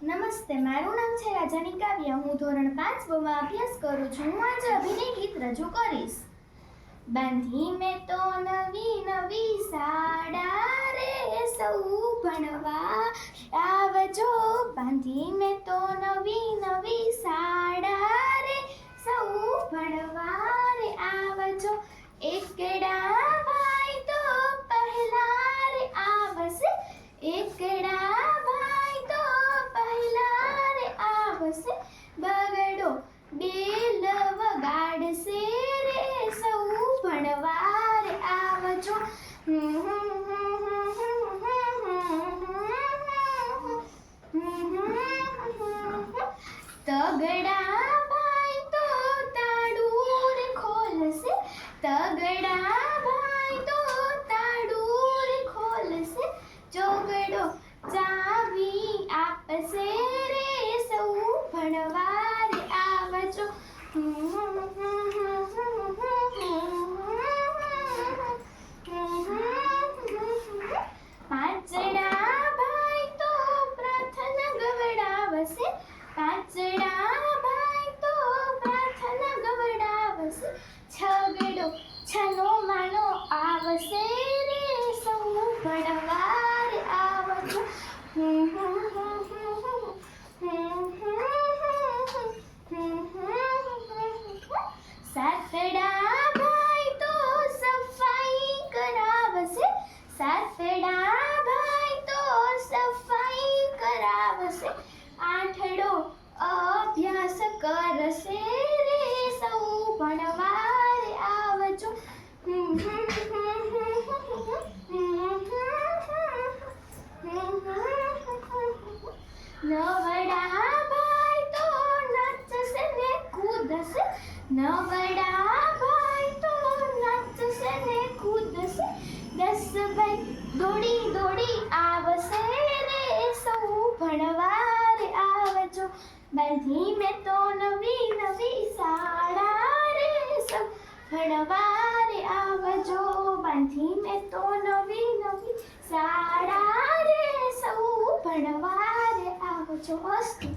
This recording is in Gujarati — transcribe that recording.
નમસ્તે, મારું નામ છે રાજાની કાવ્ય. હું ધોરણ 5 માં અભ્યાસ કરું છું. હું આજે અભિનય ગીત રજૂ કરીશ. બાંધી મેં તો નવી નવી સાડા રે, સૌ ભણવા આવજો. બાંધી મેં તો નવી નવી સાડા રે, સૌ ભણવા રે આવજો. એકડા ભાઈ તો પહેલા રે આવશે, એકડા ભાઈ તો પહેલા રે આવશે. બગડો બેલ વગાડશે રે, સૌ ભણવા રે આવજો. તગડા ભાઈ તો તાળું રે ખોલશે, તગડા ભાઈ તો તાળું રે ખોલશે. ચોગડો ચાવી આપશે રે, સૌ ભણવા રે આવજો. પાંચડા ભાઈ તો પ્રાર્થના ગવડાવશે, પાંચડા ભાઈ તો પ્રાર્થના ગવડાવશે. છગડો છનો માનો આવશે રે, સૌ ભણવા રે આવજો. સાતડા ભાઈ તો સફાઈ કરાવશે, સાતડા ભાઈ તો સફાઈ કરાવશે. આઠડો અભ્યાસ કરશે રે, સૌ ભણવા રે આવજો. નવડા ભાઈ તો નાચશે ને કૂદશે, નવડા ભાઈ તો નાચશે ને કૂદશે. 10 ભાઈ દોડી દોડી આવશે રે, સૌ ભણવા રે આવજો. બાંધી મેં તો નવી નવી સાડા રે, સૌ ભણવા રે આવજો. બાંધી મેં તો નવી નવી સાડા રે, સૌ ભણવા રે આવજો. અસ્તુ.